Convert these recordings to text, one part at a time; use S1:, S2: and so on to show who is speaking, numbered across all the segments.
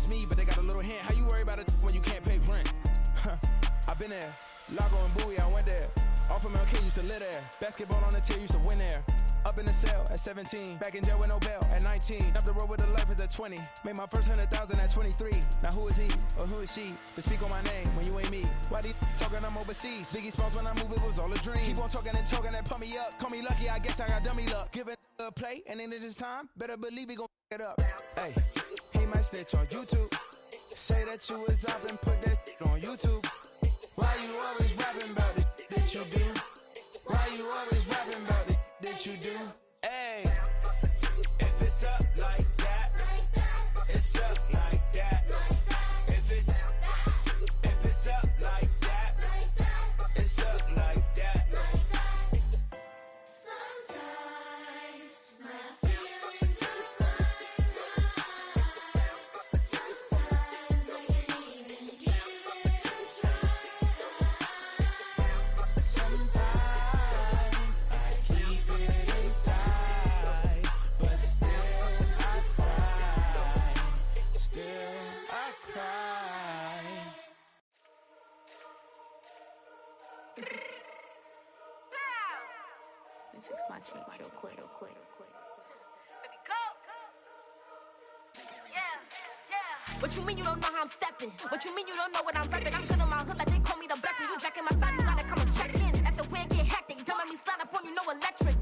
S1: it's me, but they got a little hint. How you worry about it when you can't pay rent? I've been there. Lago and Bowie, I went there. Off of Mount K, used to live there. Basketball on the tier, used to win there. Up in the cell at 17. Back in jail with no bail at 19. Up the road with the life is at 20. Made my first 100,000 at 23. Now who is he or who is she to speak on my name when you ain't me? Why they talking I'm overseas? Biggie Smalls when I move, it was all a dream. Keep on talking and pump me up. Call me lucky, I guess I got dummy luck. Give it a play, and then it is time. Better believe he gon' it up. Hey, he might snitch on YouTube. Say that you was up and put that on YouTube. Why you always rapping about it that you do? Why you always rapping about it that you do? Hey, if it's up like that, it's up like that. If it's up like that, it's up like that.
S2: Sometimes my feelings are blind. Sometimes I can't even give it a try.
S1: Sometimes I keep it inside, but still I cry. Still I cry.
S3: Let me fix my cheek real quick.
S4: What you mean you don't know how I'm stepping? What you mean you don't know what I'm repping? I'm good on my hood like they call me the blessing. You jacking my side, you gotta come and check in. That's the way it get hectic. Don't make me slide up on you, no electric.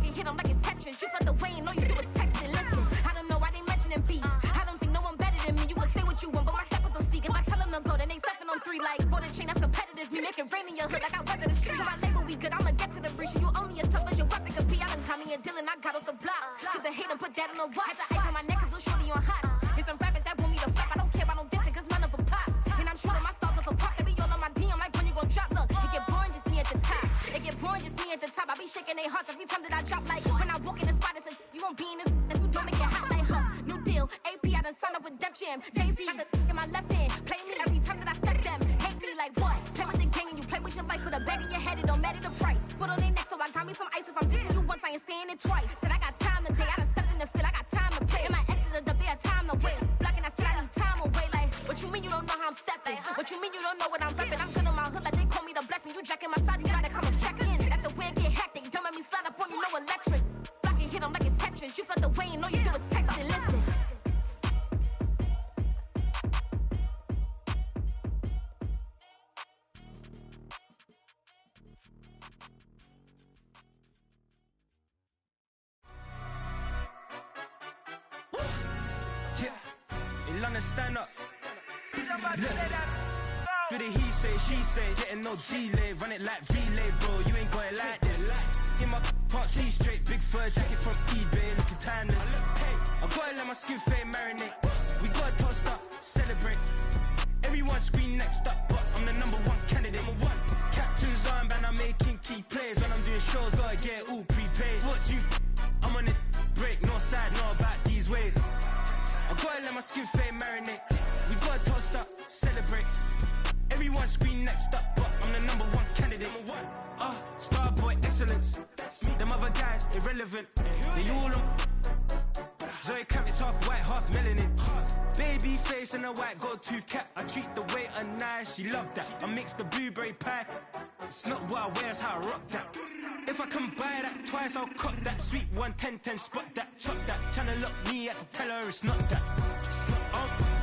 S4: Get hit on like it's Tetris. You felt the way and all you do is text it. Listen, I don't know why they mentioning beef. I don't think no one better than me. You can say what you want, but my steppers don't speak. If I tell them to go, then they stepping on 3 like border chain. That's competitive. Me making rain in your hood like I weather the streets. So my label we good. I'ma get to the breach. You only as tough as your weapon could be. I done Connie and Dylan. I got off the block. Took the hate and put that on the watch. Had the ice on my neck 'cause little shorty on hot. There's some rappers that want me to flop. I don't care about no dissing 'cause none of them pop. And I'm shooting my stars off a pop. They be all on my DM like when you gon' drop. Look, it get boring just me at the top. It get boring just me at the top. I be shaking their hearts every time that I drop. Like when I walk in the spot, it's you won't be in this if you don't make it hot like her. New deal, AP, I done signed up with Def Jam. Jay-Z got the in my left hand. Play me every time that I step them. Hate me like what? Play with the gang and you play with your life. Put a bag in your head, it don't matter the price. Foot on their neck, so I got me some ice. If I'm dissing you once, I ain't saying it twice. Said I got time today, I done stepped in the field, I got time to play. And my exes are the bare time to wait. Blocking, I said I need time away. Like, what you mean you don't know how I'm stepping? What you mean you don't know what I'm repping? I'm good on my hood like they call me the blessing. You jacking my side, you gotta come and check in. That's the way it get hectic. Don't make me slide up on you, no electric. Blocking, hit 'em like it's Tetris. You felt the way and all you do is text it. Listen.
S5: Yeah, in London, stand up. Look. Do the he say, she say, getting no delay. Run it like relay, bro, you ain't got it like this. In my can't see straight, big fur jacket from eBay, looking timeless. I gotta let my skin fade marinate. We gotta toast up, celebrate. Everyone scream next up, but I'm the #1 candidate. Captain's armband, I'm making key plays. When I'm doing shows, gotta get it all prepaid. What you I'm on it, break, no side, know about these ways. I gotta let my skin fade marinate. We gotta toast up, celebrate. Everyone scream next up, but I'm the #1 candidate. Starboy excellence. Them other guys irrelevant. They all on. Zoe Kravitz half white, half melanin. Baby face and a white gold tooth cap. I treat the waiter nice, she love that. I mix the blueberry pie. It's not what I wear, it's how I rock that. If I can buy that twice, I'll cut that. Sweet 110, spot that, chop that. Tryna lock me at the tell her it's not that.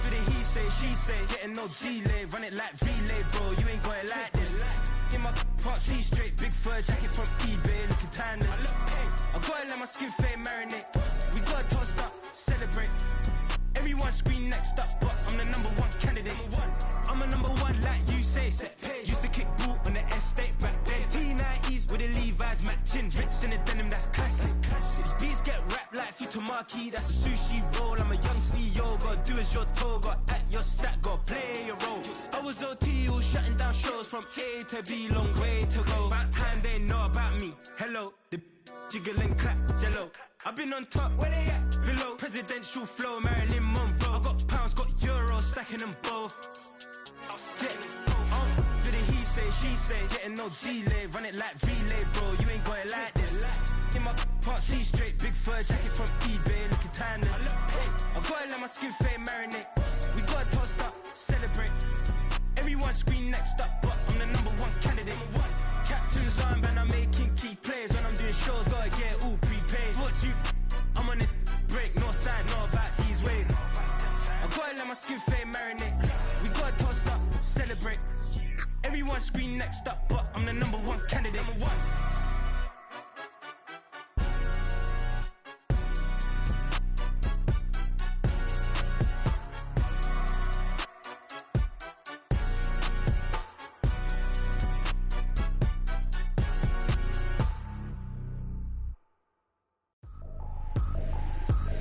S5: Do the he say, she say, getting no delay. Run it like relay, bro, you ain't got it like this. In my can't see straight, big fur jacket from eBay, looking timeless. I gotta let my skin fade marinate. We gotta toast up, celebrate. Everyone scream next up, but I'm the #1 candidate. I'm a #1 like you say. Used to kick ball on the estate back then. T90s with the Levi's matching. Rips in the denim, that's classic. These beats get wrapped like Futamaki, that's a sushi roll. I'm a young CEO, gotta do as you're told. Gotta act your stat, gotta play your role. I was OT, all shutting down shows from A to B, long way to go. About time they know about me. Hello, the jiggle and clap, jello. I've been on top, where they at? Below, presidential flow, Marilyn Monroe. I got pounds, got euros, stacking them both. Do the he say, she say, getting no delay. Run it like relay, bro, you ain't got it like this. In my can't see straight, big fur jacket from eBay, looking timeless. I gotta let my skin fade marinate. We skin fade marinate. We got tossed up, celebrate. Everyone scream next up, but I'm the number one candidate. Number one.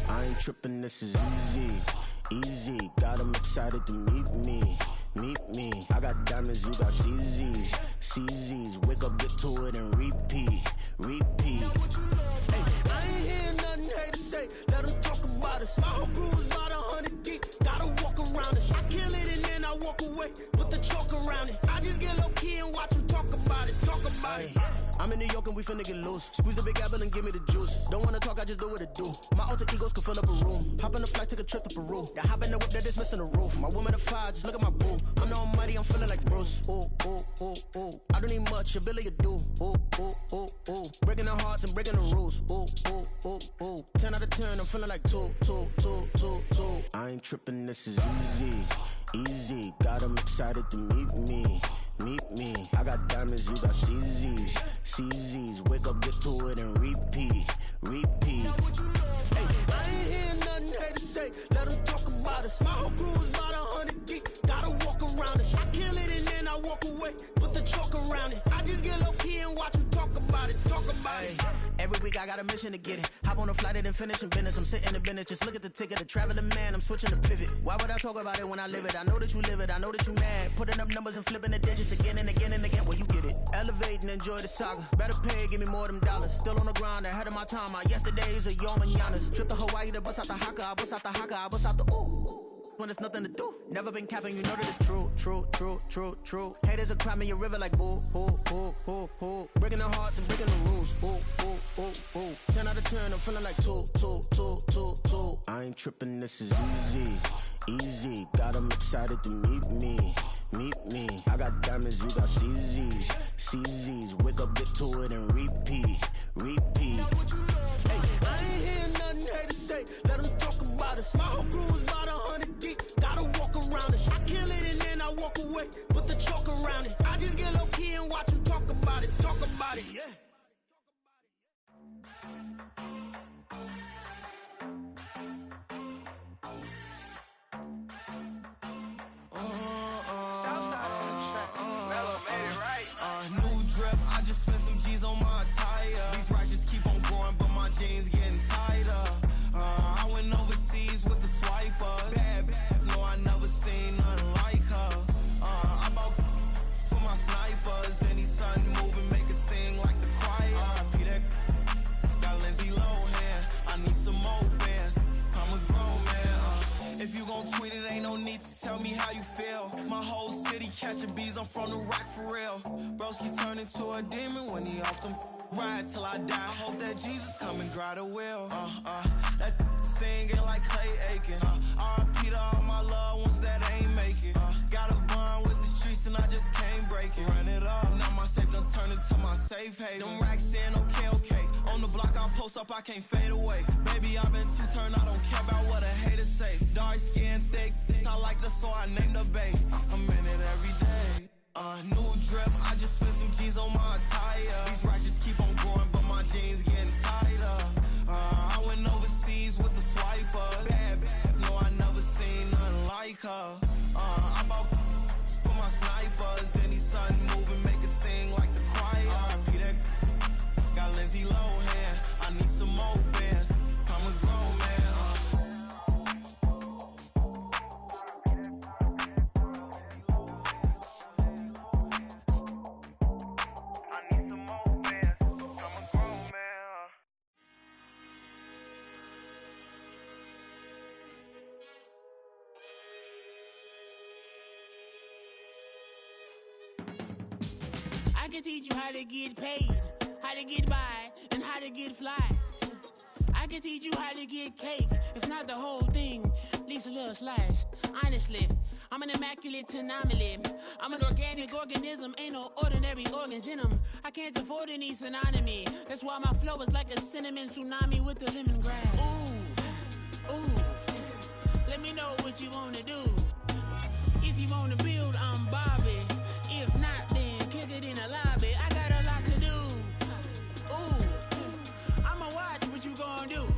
S6: I ain't trippin', this is easy. Got 'em excited to meet me. I got diamonds, you got CZs. Wake up, get to it, and repeat. Hey, I ain't hear nothing hate to say. Let 'em talk about us. My whole crew is about 100 deep. Gotta walk around us. I kill it and then I walk away with the chalk around it. I just get low key and watch 'em talk about it. I'm in New York and we finna get loose. Squeeze the big apple and give me the juice. Don't wanna talk, I just do what it do. My alter egos can fill up a room. Hop on the flight, take a trip to Peru. That hop in the whip that is missing the roof. My woman a fire, just look at my boo. I'm no money, I'm feeling like Bruce. Ooh. I don't need much, ability to do. Ooh. Breaking the hearts and breaking the rules. Ooh. 10 out of 10, I'm feeling like two. I ain't tripping, this is easy. Got 'em excited to meet me. I got diamonds, you got CZs. Wake up, get to it, and repeat. Hey, I ain't hear nothing hate to say. Let 'em talk about us. My whole crew is about 100 deep. Gotta walk around us. I kill it and then I walk away with the chalk around it. I just get low key and watch 'em talk about it. Every week I got a mission to get it. Hop on a flight and then finish in business. I'm sitting in business, just look at the ticket. A traveling man, I'm switching to pivot. Why would I talk about it when I live it? I know that you live it, I know that you mad. Putting up numbers and flipping the digits again and again. Well, you get it. Elevate and enjoy the saga. Better pay, give me more them dollars. Still on the grind, ahead of my time. My yesterdays are your mananas. Trip to Hawaii to bust out the haka. I bust out the ooh. When there's nothing to do. Never been capping, you know that it's true. Haters are climbing your river like boo. Breaking the hearts and breaking the rules. Ooh. 10 out of 10, I'm feeling like two. I ain't tripping, this is easy. Got 'em excited to meet me. I got diamonds, you got CZs. Wake up, get to it, and repeat. Hey, I ain't hear nothing hate to say. Let 'em talk about us. My whole crew is about 100 deep. Gotta walk around us. I kill it and then I walk away with the chalk around it. I just get low key and watch 'em talk about it. Yeah.
S5: Southside on the track. Mellow made it right.
S7: New drip, I just spent some G's on my attire. These righteous keep on going, but my jeans getting tighter. I went overseas with the swiper. Bad, no, I never seen nothing like her. I bought for my snipers. Any sun moving, make it sing like the choir. RIP that got Lindsay Lohan. I need some more bands. I'm a grown man. If you gon' tweet it, ain't no need to tell me how you feel. My whole city catching bees, I'm from the rock for real. Broski turned into a demon when he off them. Ride till I die, hope that Jesus come and grab the wheel. That singing like Clay Aiken. RIP to all my loved ones that ain't make it. Got a bond with the streets and I just can't break it. Run it up, now my safe done turned into my safe haven. Them racks in, okay. On the block I post up, I can't fade away. Baby, I've been too turned, I don't care about what a hater say. Dark skin, thick, I like the so I named the babe. I'm in it every day. New drip, I just spent some G's on my attire. These righteous keep on going, but my jeans getting tighter. I went overseas with the swiper. Bad, no, I never seen nothing like her. I bought for my snipers. Any sun moving, make it sing like the choir. RIP that got Lindsay Lohan. I need some more bands. I'm a grown man.
S8: I can teach you how to get paid, how to get by, and how to get fly. I can teach you how to get cake, if not the whole thing, at least a little slice. Honestly, I'm an immaculate anomaly. I'm an organic organism, ain't no ordinary organs in them. I can't afford any synonymy. That's why my flow is like a cinnamon tsunami with the lemongrass. Ooh, let me know when what you wanna do. If you wanna build, I'm Bobby. If not, then kick it in the lobby. I got a lot to do. Ooh, I'ma watch what you gonna do.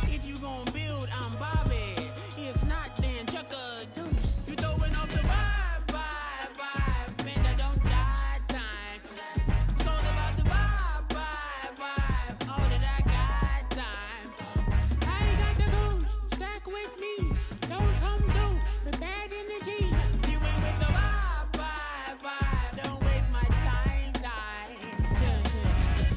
S8: If you gonna build, I'm Bobby. If not, then chuck a deuce. You throwing off the vibe, vibe, vibe. Man, I don't die time. It's all about the vibe, vibe, vibe. All that I got time. I ain't got the goose. Stack with me. Don't come through with bad energy. You ain't with the vibe, vibe, vibe. Don't waste my time.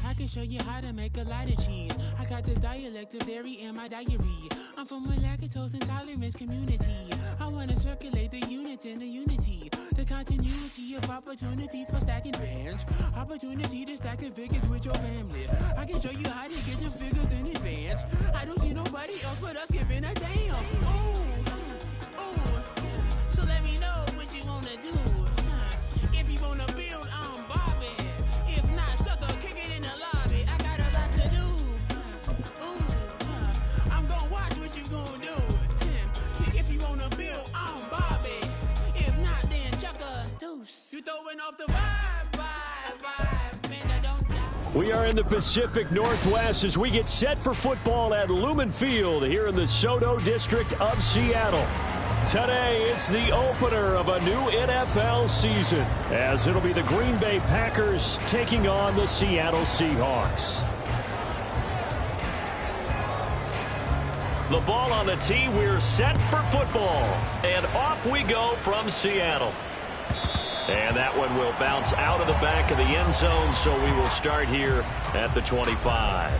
S8: I can show you how to make a lot of cheese. I got the dialect of dairy in my diary. I'm from a lactose intolerance community. I wanna circulate the units in the unity. The continuity of opportunity for stacking bands. Opportunity to stack the figures with your family. I can show you how to get the figures in advance. I don't see nobody else but us giving a damn. Ooh. So let me know what you wanna do. If you wanna build, I'm Bobby. If not, sucker, kick it in the lobby. I got a lot to do. Ooh, I'm gonna watch what you gonna do. See, if you wanna build, I'm Bobby. If not, then chuck a deuce. You throwing off the vibe, vibe, vibe. Man, I don't die.
S9: We are in the Pacific Northwest as we get set for football at Lumen Field here in the Soto District of Seattle. Today, it's the opener of a new NFL season, as it'll be the Green Bay Packers taking on the Seattle Seahawks. The ball on the tee, we're set for football. And off we go from Seattle. And that one will bounce out of the back of the end zone, so we will start here at the 25.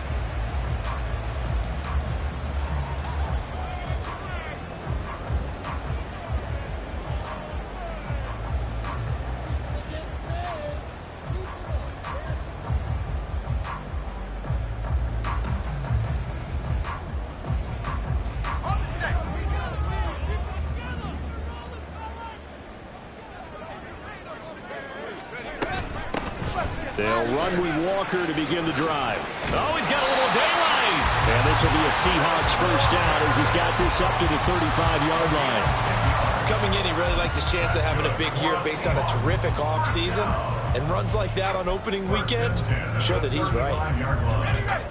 S9: They'll run with Walker to begin the drive. Oh, he's got a little daylight. And this will be a Seahawks first down as he's got this up to the 35-yard line.
S10: Coming in, he really liked his chance of having a big year based on a terrific offseason. And runs like that on opening weekend show that he's right.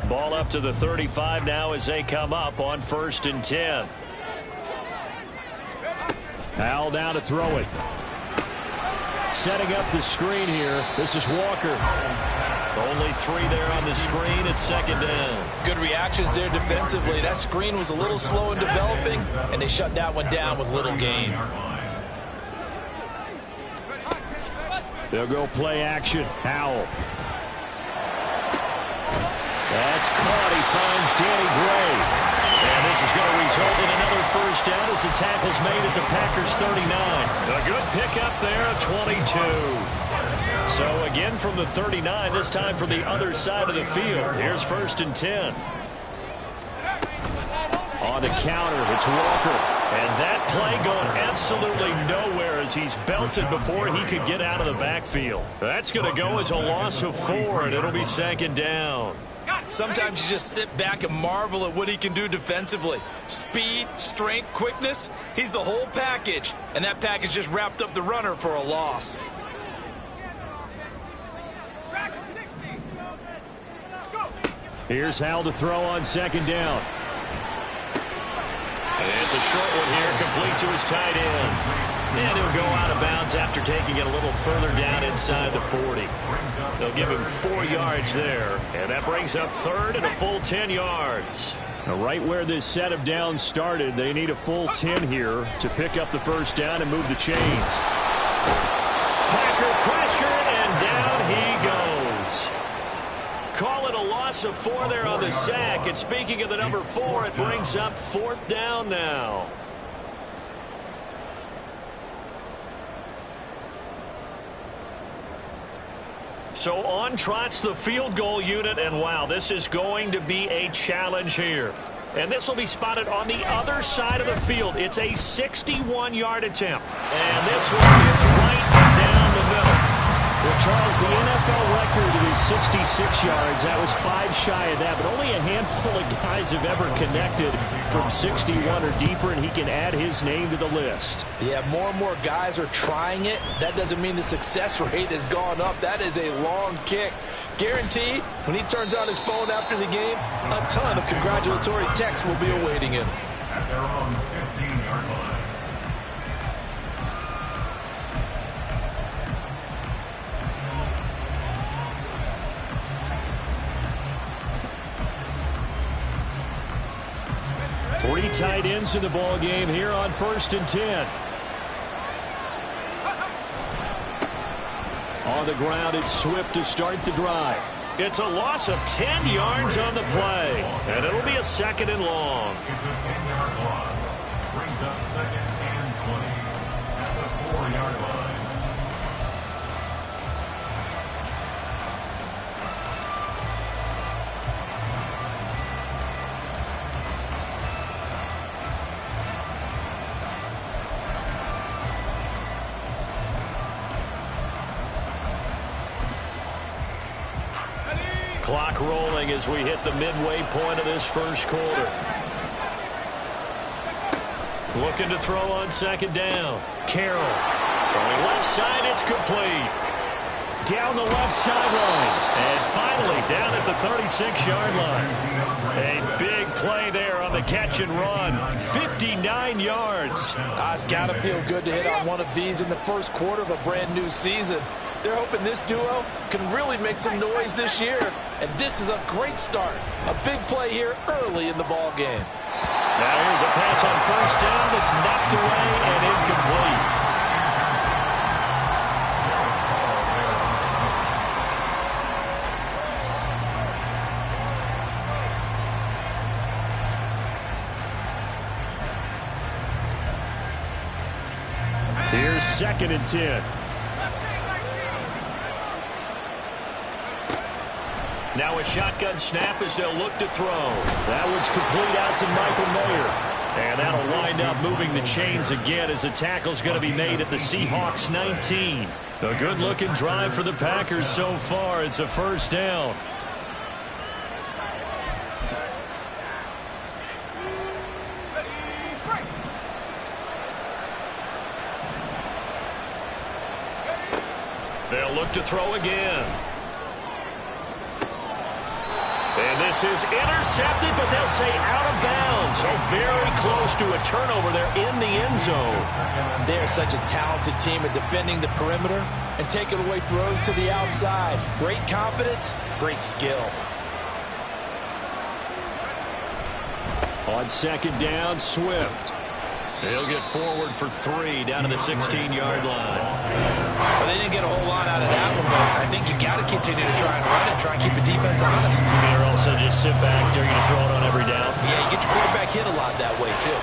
S9: Ball up to the 35 now as they come up on 1st and 10. Howell down to throw it. Setting up the screen here. This is Walker. Only 3 there on the screen at 2nd down.
S10: Good reactions there defensively. That screen was a little slow in developing, and they shut that one down with little gain.
S9: They'll go play action. Howell. That's caught. He finds Danny Gray. And this is going to result in another first down as the tackle's made at the Packers 39. A good pickup there at 22. So again from the 39, this time from the other side of the field. Here's 1st and 10. On the counter, it's Walker. And that play going absolutely nowhere as he's belted before he could get out of the backfield. That's going to go as a loss of 4, and it'll be 2nd down.
S10: Sometimes you just sit back and marvel at what he can do defensively. Speed, strength, quickness, he's the whole package. And that package just wrapped up the runner for a loss.
S9: Here's Howell to throw on 2nd down. And it's a short one here, complete to his tight end. And he'll go out of bounds after taking it a little further down inside the 40. They'll give him 4 yards there. And that brings up 3rd and a full 10 yards. Now right where this set of downs started, they need a full 10 here to pick up the first down and move the chains. Packer pressure, and down he goes. Call it a loss of 4 there on the sack. And speaking of the number 4, it brings up 4th down now. So on trots the field goal unit, and wow, this is going to be a challenge here. And this will be spotted on the other side of the field. It's a 61-yard attempt. And this one is right down the middle. Well, Charles, the NFL record is 66 yards. That was 5 shy of that, but only a handful of guys have ever connected from 61 or deeper, and he can add his name to the list.
S10: Yeah, more and more guys are trying it. That doesn't mean the success rate has gone up. That is a long kick. Guaranteed, when he turns on his phone after the game, a ton of congratulatory texts will be awaiting him.
S11: At their own 15-yard line.
S9: Three tight ends in the ball game here on 1st and 10. On the ground, it's Swift to start the drive. It's a loss of 10 yards on the play, and it'll be a 2nd and long.
S11: It's a 10-yard loss. Brings up 2nd and 20 at the 4-yard line.
S9: Clock rolling as we hit the midway point of this first quarter. Looking to throw on 2nd down. Carroll throwing left side. It's complete. Down the left sideline. And finally down at the 36-yard line. A big play there on the catch and run. 59 yards.
S10: It's got to feel good to hit on one of these in the first quarter of a brand new season. They're hoping this duo can really make some noise this year. And this is a great start. A big play here early in the ball game.
S9: Now here's a pass on 1st down that's knocked away and incomplete. Here's 2nd and 10. Now a shotgun snap as they'll look to throw. That one's complete out to Michael Mayer. And that'll wind up moving the chains again as the tackle's going to be made at the Seahawks 19. A good-looking drive for the Packers so far. It's a 1st down. They'll look to throw again. And this is intercepted, but they'll say out of bounds. So very close to a turnover there in the end zone.
S10: They're such a talented team at defending the perimeter and taking away throws to the outside. Great confidence, great skill.
S9: On 2nd down, Swift. He'll get forward for 3 down to the 16-yard line.
S10: Well, they didn't get a whole lot out of that one, but I think you got to continue to try and run it, try and keep the defense honest.
S9: Or also just sit back. They're going to throw it on every down.
S10: Yeah, you get your quarterback hit a lot that way, too.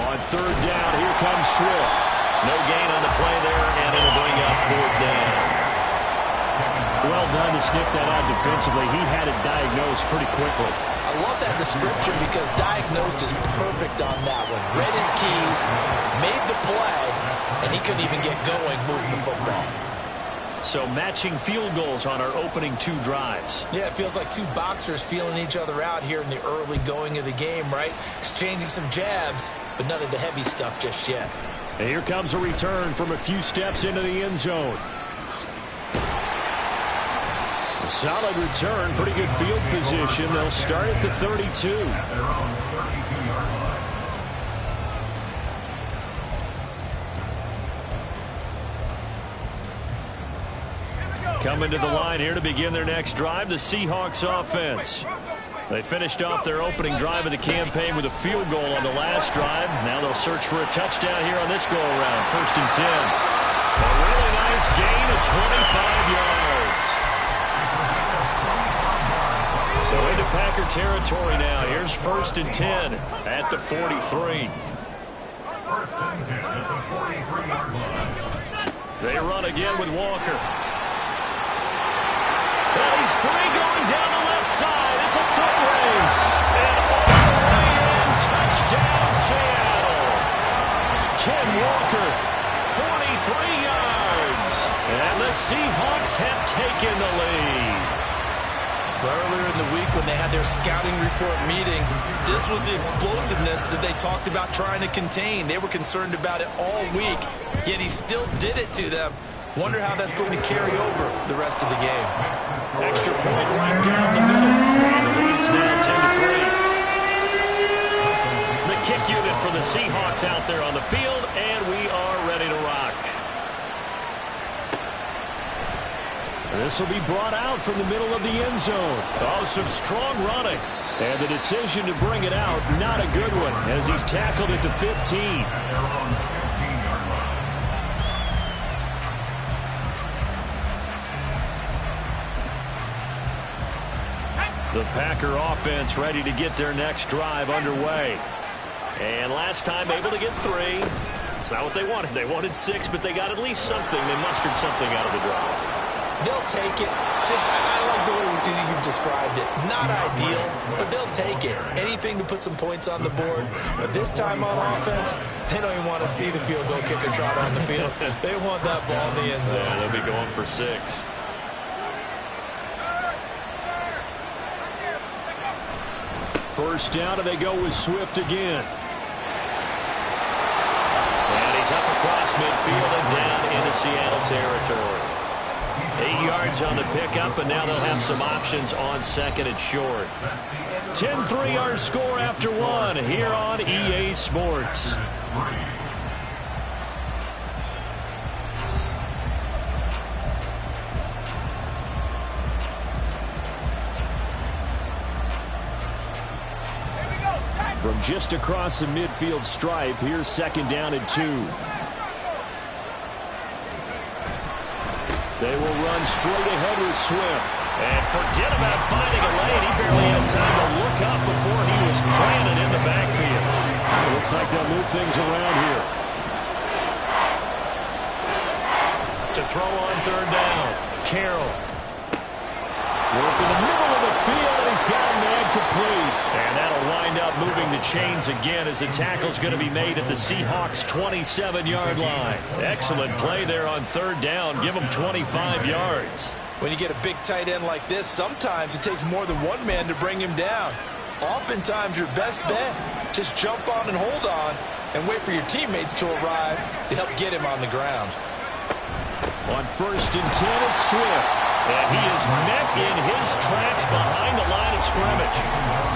S9: On 3rd down, here comes Swift. No gain on the play there, and it'll bring up 4th down. Well done to sniff that out defensively. He had it diagnosed pretty quickly.
S10: I love that description because diagnosed is perfect on that one. Read his keys, made the play, and he couldn't even get going moving the football.
S9: So matching field goals on our opening 2 drives.
S10: Yeah, it feels like 2 boxers feeling each other out here in the early going of the game, right? Exchanging some jabs, but none of the heavy stuff just yet.
S9: And here comes a return from a few steps into the end zone. A solid return, pretty good field position. They'll start at the 32.
S11: At their own 32-yard line.
S9: Coming to the line here to begin their next drive, the Seahawks offense. They finished off their opening drive of the campaign with a field goal on the last drive. Now they'll search for a touchdown here on this go-around. 1st and 10. A really nice gain of 25 yards. So into Packer territory now. Here's 1st and 10 at the 43.
S11: 1st and 10 at the 43-yard line.
S9: They run again with Walker. Well, he's free going down the left side. It's a foot race. And all the way in, touchdown Seattle. Ken Walker, 43 yards. Packers have taken the lead.
S10: Earlier in the week when they had their scouting report meeting, this was the explosiveness that they talked about trying to contain. They were concerned about it all week, yet he still did it to them. Wonder how that's going to carry over the rest of the game.
S9: Extra point right down the middle. And the lead's now 10-3. The kick unit for the Seahawks out there on the field, and we are ready to rock. This will be brought out from the middle of the end zone. Oh, some strong running. And the decision to bring it out, not a good one, as he's tackled at the 15. The Packer offense ready to get their next drive underway. And last time able to get 3. It's not what they wanted. They wanted 6, but they got at least something. They mustered something out of the drive.
S10: They'll take it. I like the way you've described it. Not ideal, but they'll take it. Anything to put some points on the board. But this time on offense, they don't even want to see the field goal kicker trot on the field. They want that ball in the end zone.
S9: Yeah, they'll be going for 6. First down, and they go with Swift again. And he's up across midfield and down into Seattle territory. 8 yards on the pickup, and now they'll have some options on second and short. 10-3 our score after 1 here on EA Sports. From just across the midfield stripe, here's second down and 2. They will run straight ahead with Swift. And forget about finding a lane. He barely had time to look up before he was planted in the backfield. It looks like they'll move things around here. To throw on third down, Carroll. Work in the middle of the field, and he's got a man complete. And that'll wind up moving the chains again as the tackle's going to be made at the Seahawks' 27-yard line. Excellent play there on third down. Give them 25 yards.
S10: When you get a big tight end like this, sometimes it takes more than one man to bring him down. Oftentimes, your best bet, just jump on and hold on and wait for your teammates to arrive to help get him on the ground.
S9: On first and 10, it's Swift. And he is met in his tracks behind the line of scrimmage.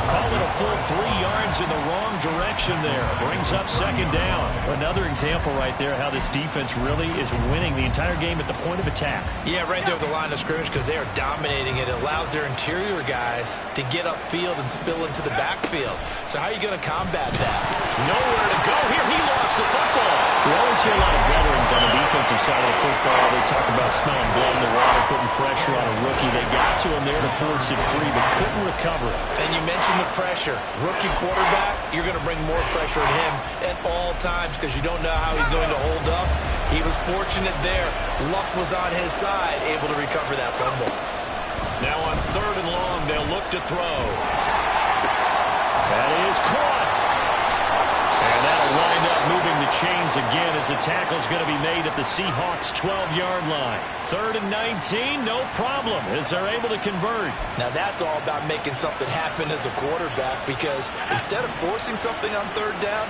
S9: Call it a full 3 yards in the wrong direction there. Brings up second down. Another example right there how this defense really is winning the entire game at the point of attack.
S10: Yeah, right there at the line of scrimmage because they are dominating it. It allows their interior guys to get upfield and spill into the backfield. So how are you going to combat that?
S9: Nowhere to go here. He lost the football. We always see a lot of veterans on the defensive side of the football. They talk about smelling blood in the water, putting pressure on a rookie. They got to him there to force it free, but couldn't recover it.
S10: And you mentioned the pressure. Rookie quarterback, you're going to bring more pressure at him at all times because you don't know how he's going to hold up. He was fortunate there. Luck was on his side, able to recover that fumble.
S9: Now on third and long, they'll look to throw. That is caught. And that'll wind up moving the chains again as the tackle's going to be made at the Seahawks' 12-yard line. Third and 19, no problem, as they're able to convert.
S10: Now that's all about making something happen as a quarterback because instead of forcing something on third down,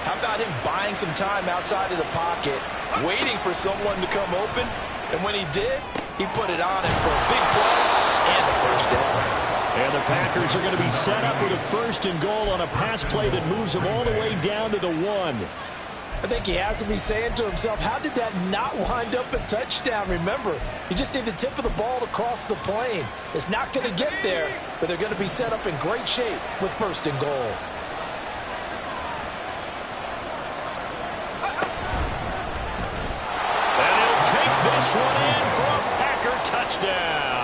S10: how about him buying some time outside of the pocket, waiting for someone to come open, and when he did, he put it on him for a big play and a first down.
S9: And the Packers are going to be set up with a first and goal on a pass play that moves them all the way down to the 1.
S10: I think he has to be saying to himself, how did that not wind up a touchdown? Remember, you just need the tip of the ball to cross the plane. It's not going to get there, but they're going to be set up in great shape with first and goal.
S9: And he'll take this one in for a Packer touchdown.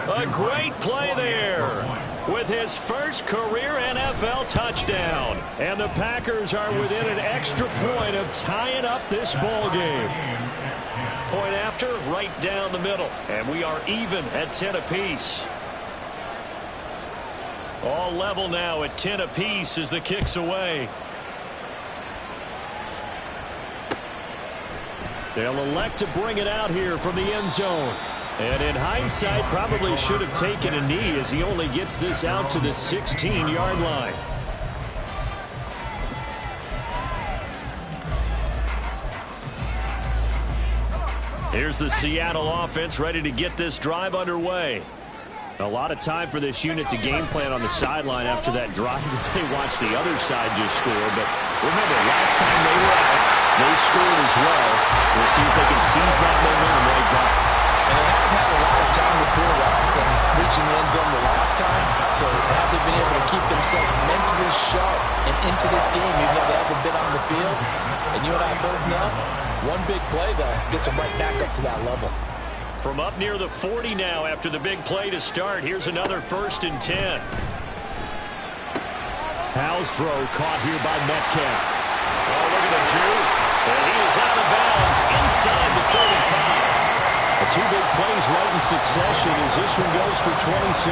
S9: A great play there with his first career NFL touchdown. And the Packers are within an extra point of tying up this ball game. Point after, right down the middle. And we are even at 10 apiece. All level now at 10 apiece as the kick's away. They'll elect to bring it out here from the end zone. And in hindsight, probably should have taken a knee as he only gets this out to the 16-yard line. Here's the Seattle offense ready to get this drive underway. A lot of time for this unit to game plan on the sideline after that drive that they watched the other side just score. But remember, last time they were out, they scored as well. We'll see if they can seize that momentum right back.
S10: And they haven't had a lot of time to pull off from reaching the end zone the last time. So have they been able to keep themselves mentally sharp and into this game, even though they haven't been on the field? And you and I both know, one big play, though, gets them right back up to that level.
S9: From up near the 40 now after the big play to start. Here's another 1st and 10. Howell's throw caught here by Metcalf. Oh, look at the juke. And he is out of bounds inside the 35. The two big plays right in succession as this one goes for 27.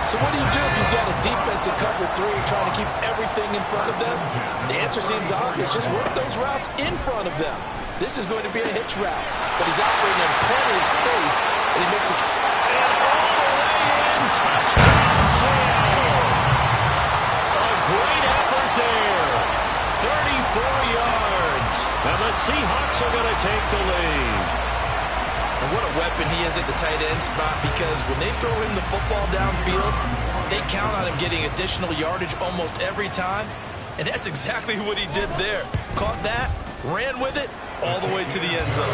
S10: So what do you do if you've got a defense in cover 3 trying to keep everything in front of them? The answer seems obvious. Just work those routes in front of them. This is going to be a hitch route, but he's operating in plenty of space, and he makes it.
S9: And all the way in, touchdown Seattle. A great effort there. 34 yards. And the Seahawks are going to take the lead.
S10: And what a weapon he is at the tight end spot, because when they throw him the football downfield, they count on him getting additional yardage almost every time, and that's exactly what he did there. Caught that, ran with it, all the way to the end zone.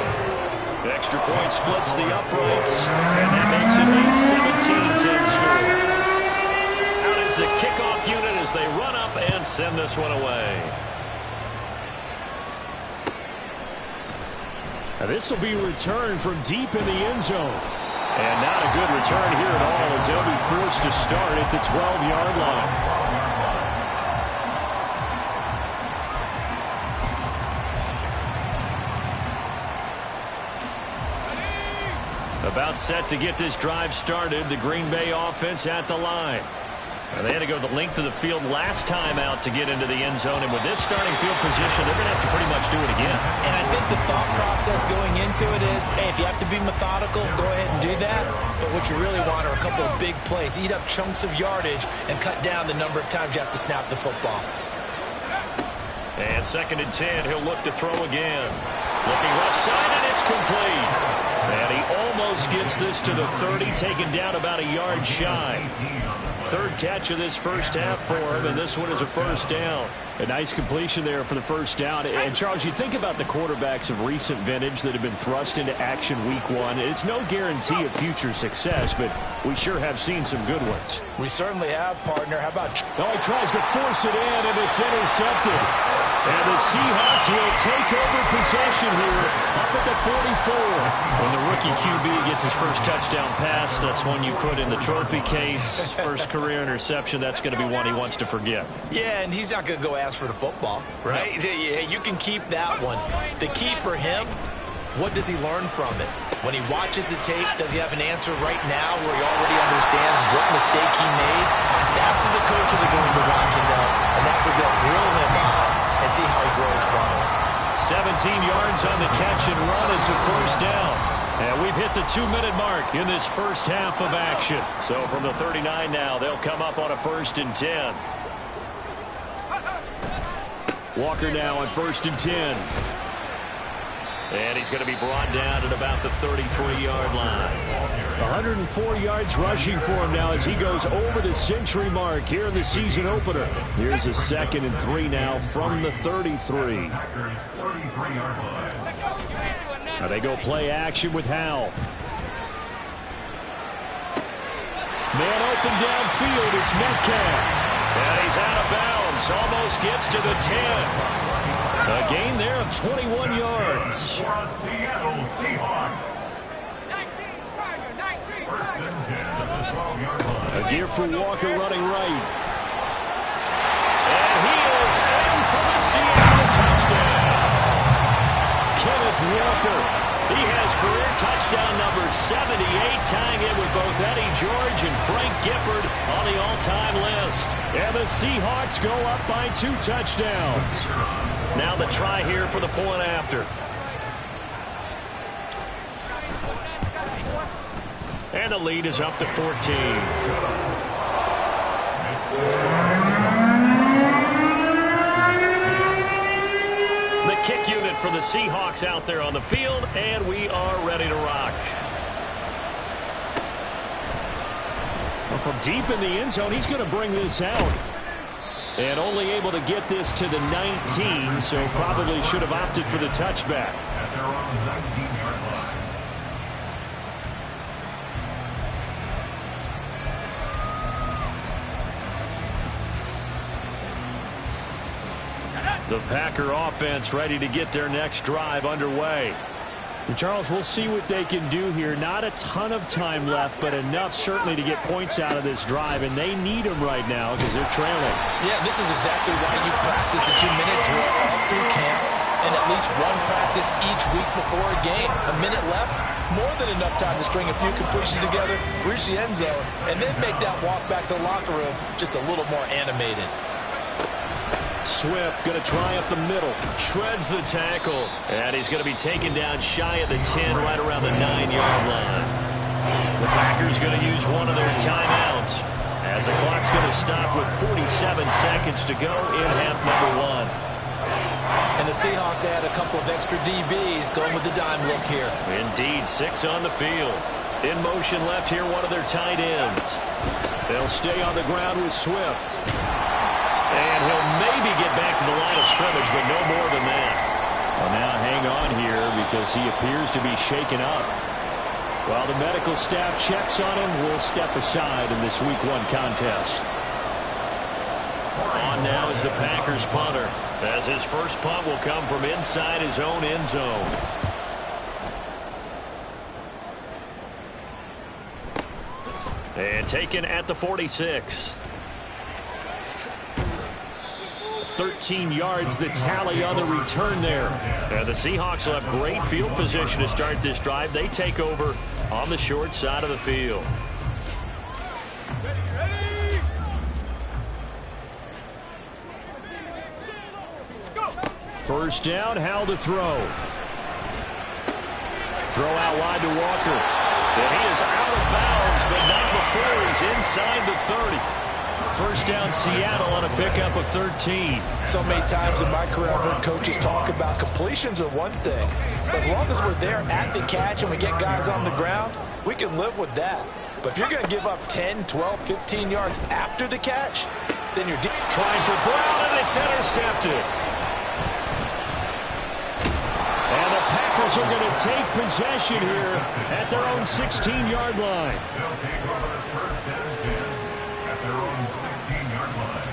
S9: The extra point splits the uprights, and that makes it a 17-10 score. Out is the kickoff unit as they run up and send this one away. Now this will be returned from deep in the end zone. And not a good return here at all as they'll be forced to start at the 12-yard line. About set to get this drive started. The Green Bay offense at the line. They had to go the length of the field last time out to get into the end zone. And with this starting field position, they're going to have to pretty much do it again.
S10: And I think the thought process going into it is, hey, if you have to be methodical, go ahead and do that. But what you really want are a couple of big plays. Eat up chunks of yardage and cut down the number of times you have to snap the football.
S9: And 2nd and 10, he'll look to throw again. Looking left side, and it's complete. And he almost gets this to the 30, taken down about a yard shy. 3rd catch of this first half for him, and this one is a 1st down. A nice completion there for the 1st down. And, Charles, you think about the quarterbacks of recent vintage that have been thrust into action week 1. It's no guarantee of future success, but we sure have seen some good ones.
S10: We certainly have, partner. How about...
S9: Oh, he tries to force it in, and it's intercepted. And the Seahawks will take over possession here up at the 44. When the rookie QB gets his first touchdown pass, that's one you put in the trophy case. First career interception, that's going to be one he wants to forget.
S10: Yeah, and he's not going to go ask for the football, right? No. You can keep that one. The key for him, what does he learn from it? When he watches the tape, does he have an answer right now where he already understands what mistake he made? That's what the coaches are going to watch and know, and that's what they'll grill him on and see how he grows from it.
S9: 17 yards on the catch and run. It's a 1st down. And we've hit the 2-minute mark in this first half of action. So from the 39 now, they'll come up on a 1st and 10. Walker now on 1st and 10. And he's going to be brought down at about the 33-yard line. 104 yards rushing for him now as he goes over the century mark here in the season opener. Here's a 2nd and 3 now from the 33. Now they go play action with Howell. Man open downfield, it's Metcalf. And he's out of bounds, almost gets to the 10. A gain there of 21 yards.
S11: Seattle Seahawks.
S9: A gear for Walker running right. And he is in for the Seattle touchdown. Kenneth Walker. He has career touchdown number 78, tying it with both Eddie George and Frank Gifford on the all-time list. And the Seahawks go up by 2 touchdowns. Now the try here for the point after. the lead is up to 14. The kick unit for the Seahawks out there on the field, and we are ready to rock. Well, from deep in the end zone, he's going to bring this out. And only able to get this to the 19, so probably should have opted for the touchback.
S11: At their own 19-yard line.
S9: The Packer offense ready to get their next drive underway.
S10: And Charles, we'll see what they can do here. Not a ton of time left, but enough certainly to get points out of this drive, and they need them right now because they're trailing.
S12: Yeah, this is exactly why you practice a 2-minute drill all through camp and at least one practice each week before a game. A minute left, more than enough time to string a few completions together, reach the end zone, and then make that walk back to the locker room just a little more animated.
S9: Swift going to try up the middle. Shreds the tackle. And he's going to be taken down shy of the 10, right around the 9-yard line. The Packers going to use one of their timeouts as the clock's going to stop with 47 seconds to go in half number 1.
S12: And the Seahawks add a couple of extra DBs going with the dime look here.
S9: Indeed, 6 on the field. In motion left here, one of their tight ends. They'll stay on the ground with Swift. And he'll maybe get back to the line of scrimmage, but no more than that.
S10: Well, now hang on here because he appears to be shaken up. While the medical staff checks on him, we'll step aside in this Week 1 contest.
S9: On now is the Packers punter, as his first punt will come from inside his own end zone. And taken at the 46. 13 yards the tally on the return there. And the Seahawks will have great field position to start this drive. They take over on the short side of the field.
S10: First down, Howell to throw. Throw out wide to Walker.
S9: And he is out of bounds, but not before he's inside the 30. First down, Seattle on a pickup of 13.
S12: So many times in my career, I've heard coaches talk about completions are one thing. But as long as we're there at the catch and we get guys on the ground, we can live with that. But if you're going to give up 10, 12, 15 yards after the catch, then you're
S9: trying for Brown, and it's intercepted.
S10: And the Packers are going to take possession here at their own 16-yard line.
S11: They'll take over first down 10 at their own 16-yard line.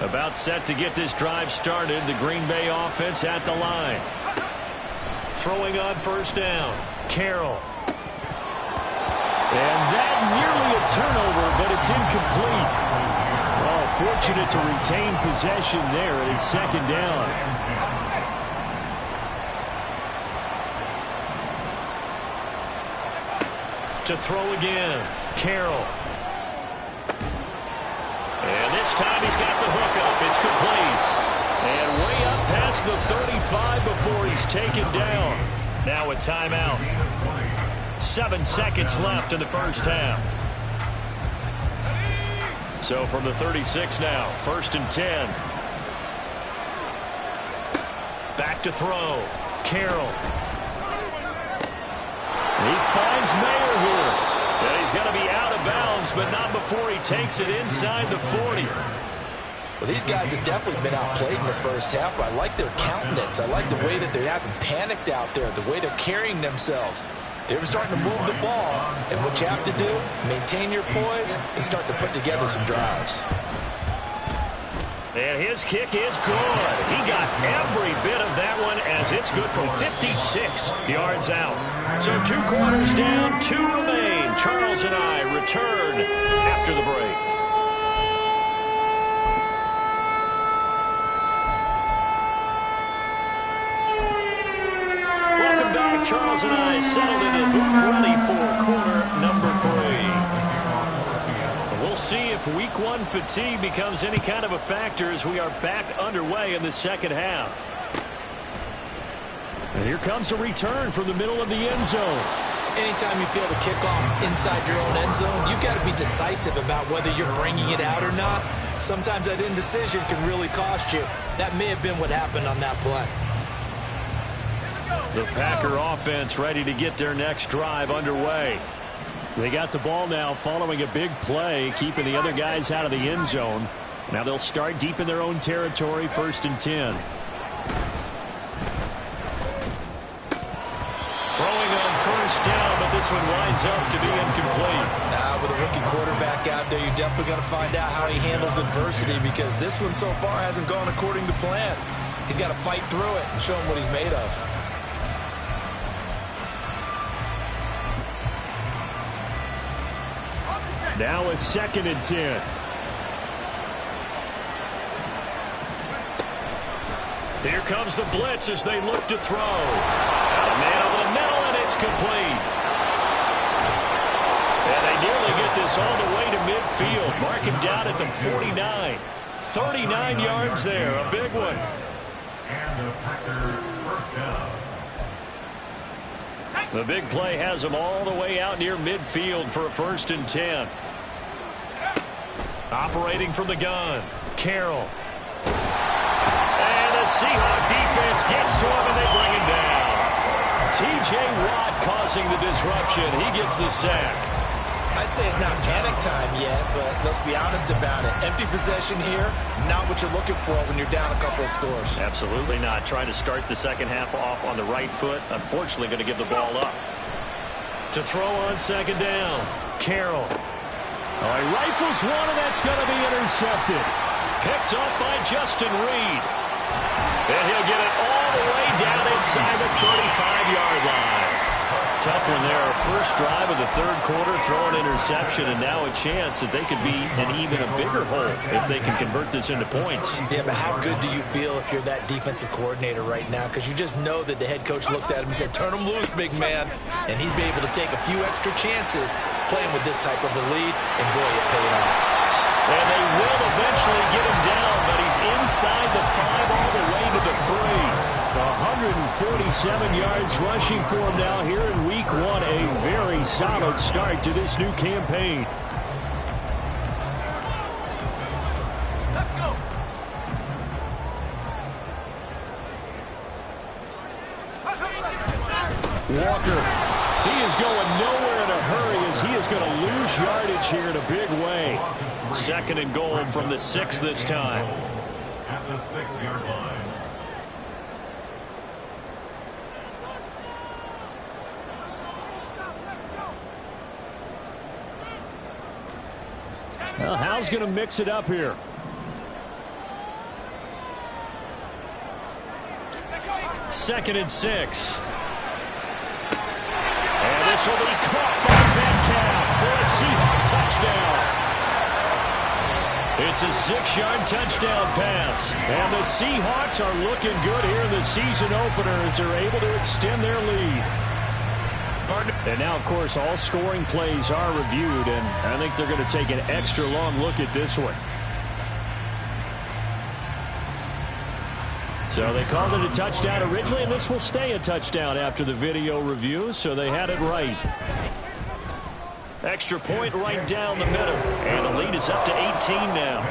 S9: About set to get this drive started. The Green Bay offense at the line. Throwing on first down. Carroll.
S10: And that nearly a turnover, but it's incomplete. Oh, fortunate to retain possession there, and it's second down.
S9: To throw again. Carroll. And this time he's got the hook up. It's complete. And way up past the 35 before he's taken down. Now a timeout. 7 seconds left in the first half. So from the 36 now, first and 10. Back to throw. Carroll.
S10: He finds Mayer here.
S9: And he's going to be out of bounds, but not before he takes it inside the 40.
S12: Well, these guys have definitely been outplayed in the first half, but I like their countenance. I like the way that they're acting panicked out there, the way they're carrying themselves. They're starting to move the ball, and what you have to do, maintain your poise and start to put together some drives.
S9: And his kick is good. He got every bit of that one as it's good from 56 yards out. So 2 quarters down, 2 remain. Charles and I return after the break. Welcome back. Charles and I settled into the booth ready for quarter number 3. We'll see if Week 1 fatigue becomes any kind of a factor as we are back underway in the second half. And here comes a return from the middle of the end zone.
S12: Anytime you feel the kickoff inside your own end zone, you've got to be decisive about whether you're bringing it out or not. Sometimes that indecision can really cost you. That may have been what happened on that play.
S9: The Packer offense ready to get their next drive underway. They got the ball now following a big play, keeping the other guys out of the end zone. Now they'll start deep in their own territory, 1st and 10. Throwing on 1st down, but this one winds up to be incomplete.
S12: With a rookie quarterback out there, you're definitely going to find out how he handles adversity, because this one so far hasn't gone according to plan. He's got to fight through it and show him what he's made of.
S9: Now a 2nd and 10. Here comes the blitz as they look to throw. Got a man over the middle, and it's complete. And they nearly get this all the way to midfield. Mark him down at the 49. 39 yards there, a big one.
S11: And the Packers first down.
S9: The big play has them all the way out near midfield for a 1st and 10. Operating from the gun, Carroll. And the Seahawk defense gets to him, and they bring him down. T.J. Watt causing the disruption. He gets the sack.
S12: I'd say it's not panic time yet, but let's be honest about it. Empty possession here, not what you're looking for when you're down a couple of scores.
S9: Absolutely not. Trying to start the second half off on the right foot. Unfortunately, going to give the ball up. To throw on 2nd down, Carroll. Oh, he rifles one, and that's going to be intercepted. Picked up by Justin Reed. And he'll get it all the way down inside the 35-yard line. Tough one there. First drive of the 3rd quarter, throw an interception, and now a chance that they could be in even a bigger hole if they can convert this into points.
S12: Yeah, but how good do you feel if you're that defensive coordinator right now? Because you just know that the head coach looked at him and said, turn him loose, big man. And he'd be able to take a few extra chances playing with this type of a lead, and boy, it paid off.
S9: And they will eventually get him down, but he's inside the 5 all the way to the 3. 147 yards rushing for him now here in week 1. A very solid start to this new campaign.
S7: Let's go.
S9: Walker, he is going nowhere in a hurry as he is going to lose yardage here in a big way. 2nd and goal from the 6 this time.
S11: At the 6-yard line.
S9: Well, Hal's going to mix it up here. Second and 6. And this will be caught by Metcalf for a Seahawk touchdown. It's a 6-yard touchdown pass. And the Seahawks are looking good here in the season opener as they're able to extend their lead. And now, of course, all scoring plays are reviewed, and I think they're going to take an extra long look at this one. So they called it a touchdown originally, and this will stay a touchdown after the video review, so they had it right. Extra point right down the middle, and the lead is up to 18 now.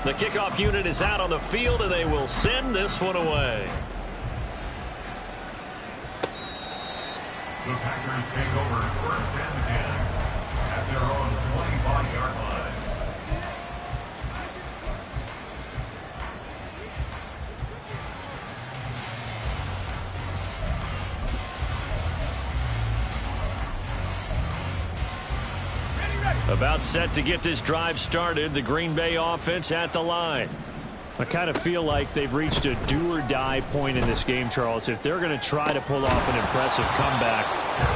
S9: The kickoff unit is out on the field, and they will send this one away.
S11: The Packers take over 1st and 10 at their own 25-yard line.
S9: About set to get this drive started, the Green Bay offense at the line. I kind of feel like they've reached a do-or-die point in this game, Charles. If they're going to try to pull off an impressive comeback,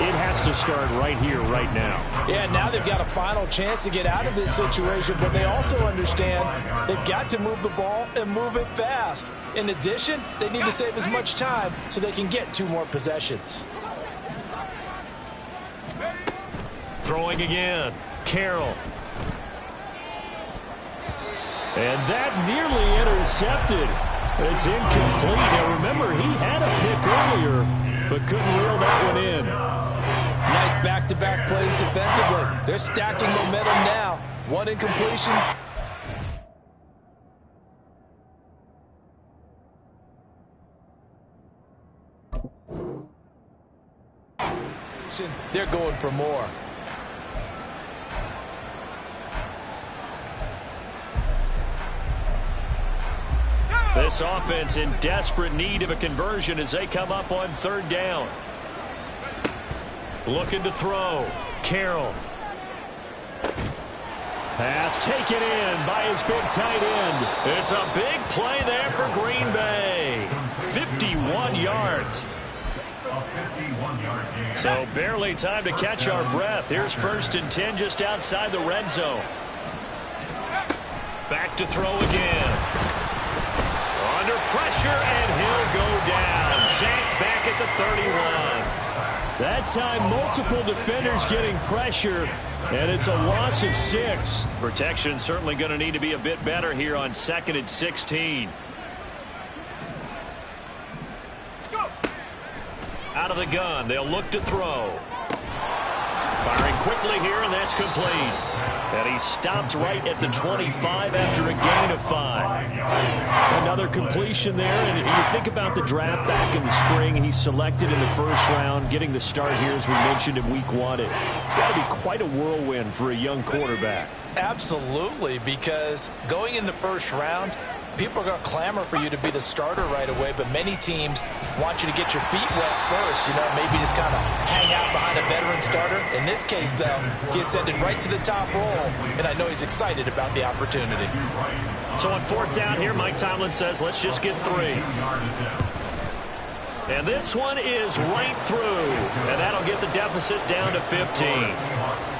S9: it has to start right here, right now.
S12: Yeah, now they've got a final chance to get out of this situation, but they also understand they've got to move the ball and move it fast. In addition, they need to save as much time so they can get 2 more possessions.
S9: Throwing again. Carroll. And that nearly intercepted. It's incomplete. Now, remember, he had a pick earlier, but couldn't reel that one in.
S12: Nice back-to-back plays defensively. They're stacking momentum now. One incompletion. They're going for more.
S9: This offense in desperate need of a conversion as they come up on third down. Looking to throw. Carroll. Pass taken in by his big tight end. It's a big play there for Green Bay. 51 yards. So barely time to catch our breath. Here's 1st and 10 just outside the red zone. Back to throw again. Under pressure, and he'll go down. Sacked back at the 31. That time, multiple defenders getting pressure, and it's a loss of 6. Protection certainly going to need to be a bit better here on 2nd and 16. Out of the gun, they'll look to throw. Firing quickly here, and that's complete. And he stopped right at the 25 after a gain of 5. Another completion there, and you think about the draft back in the spring. He's selected in the 1st round, getting the start here, as we mentioned, in week 1. It's got to be quite a whirlwind for a young quarterback.
S12: Absolutely, because going in the 1st round, people are going to clamor for you to be the starter right away, but many teams want you to get your feet wet first, maybe just kind of hang out behind a veteran starter. In this case, though, he ascended right to the top role, and I know he's excited about the opportunity.
S9: So on 4th down here, Mike Tomlin says, let's just get 3. And this one is right through, and that'll get the deficit down to 15.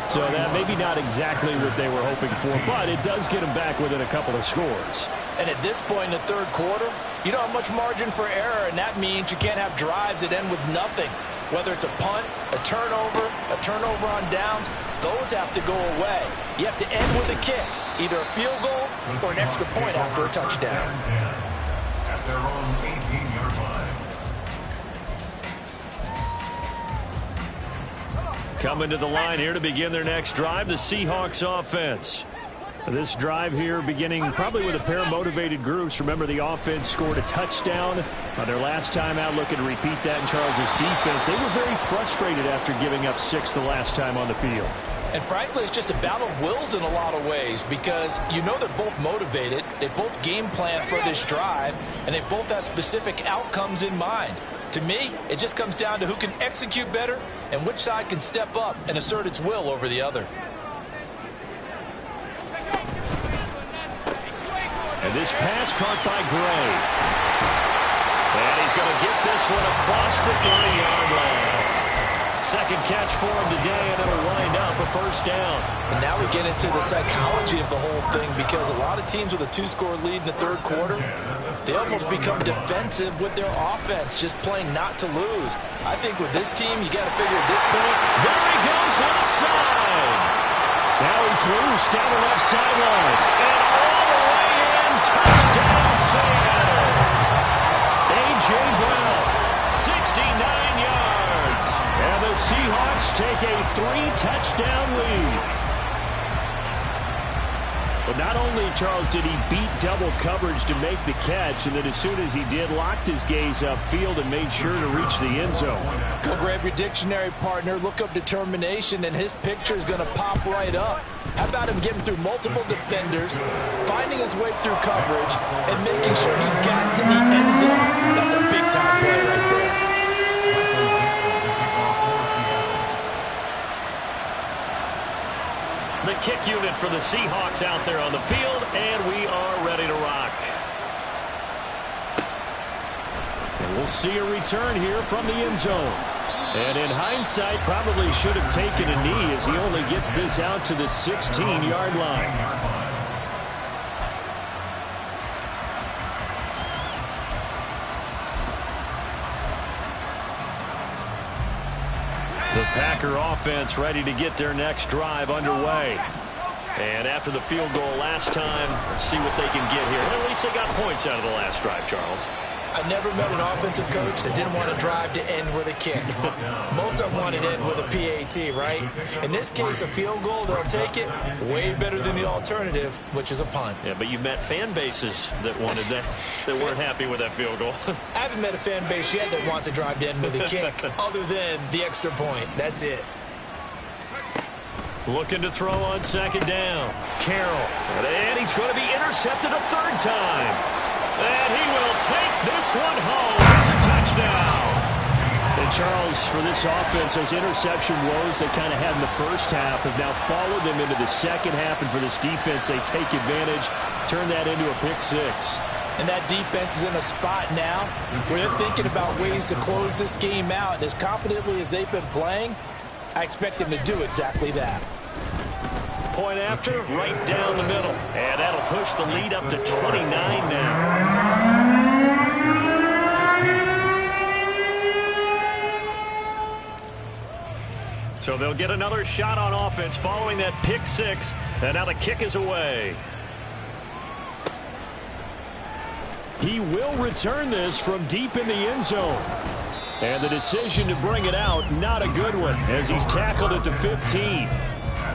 S9: So that maybe not exactly what they were hoping for, but it does get them back within a couple of scores.
S12: And at this point in the 3rd quarter, you don't have much margin for error, and that means you can't have drives that end with nothing. Whether it's a punt, a turnover on downs, those have to go away. You have to end with a kick, either a field goal or an extra point after a touchdown.
S11: At their own 18-yard line.
S9: Coming to the line here to begin their next drive, the Seahawks offense. This drive here beginning probably with a pair of motivated groups. Remember, the offense scored a touchdown on their last time out. Looking to repeat that in Charles' defense. They were very frustrated after giving up 6 the last time on the field.
S12: And frankly, it's just a battle of wills in a lot of ways, because they're both motivated. They both game plan for this drive, and they both have specific outcomes in mind. To me, it just comes down to who can execute better and which side can step up and assert its will over the other.
S9: And this pass caught by Gray. And he's going to get this one across the 30-yard line. Second catch for him today, and it'll wind up a 1st down.
S12: And now we get into the psychology of the whole thing, because a lot of teams with a 2-score lead in the 3rd quarter, they almost become defensive with their offense, just playing not to lose. I think with this team, you got to figure at this point,
S9: there he goes left side. Now he's loose down the left sideline. And all the way in, touchdown Seattle. A.J. Brown, 69 yards. And the Seahawks take a 3-touchdown lead. But not only, Charles, did he beat double coverage to make the catch, and then as soon as he did, locked his gaze upfield and made sure to reach the end zone.
S12: Go grab your dictionary, partner, look up determination, and his picture is going to pop right up. How about him getting through multiple defenders, finding his way through coverage, and making sure he got to the end zone? That's a big-time play right there.
S9: The kick unit for the Seahawks out there on the field, and we are ready to rock. And we'll see a return here from the end zone. And in hindsight, probably should have taken a knee as he only gets this out to the 16-yard line. The Packer offense ready to get their next drive underway. And after the field goal last time, let's see what they can get here. At least they got points out of the last drive, Charles.
S12: I never met an offensive coach that didn't want to drive to end with a kick. Most of them want to end with a PAT, right? In this case, a field goal, they'll take it. Way better than the alternative, which is a punt.
S9: Yeah, but you met fan bases that wanted that, that weren't happy with that field goal.
S12: I haven't met a fan base yet that wants to drive to end with a kick, other than the extra point. That's it.
S9: Looking to throw on second down. Carroll. And he's going to be intercepted a third time. And he will take this one home. It's a touchdown. And Charles, for this offense, those interception woes they kind of had in the first half have now followed them into the second half. And for this defense, they take advantage, turn that into a pick six.
S12: And that defense is in a spot now where they're thinking about ways to close this game out. And as confidently as they've been playing, I expect them to do exactly that.
S9: Point after, right down the middle. And that'll push the lead up to 29 now. So they'll get another shot on offense following that pick six. And now the kick is away. He will return this from deep in the end zone. And the decision to bring it out, not a good one, as he's tackled at the 15.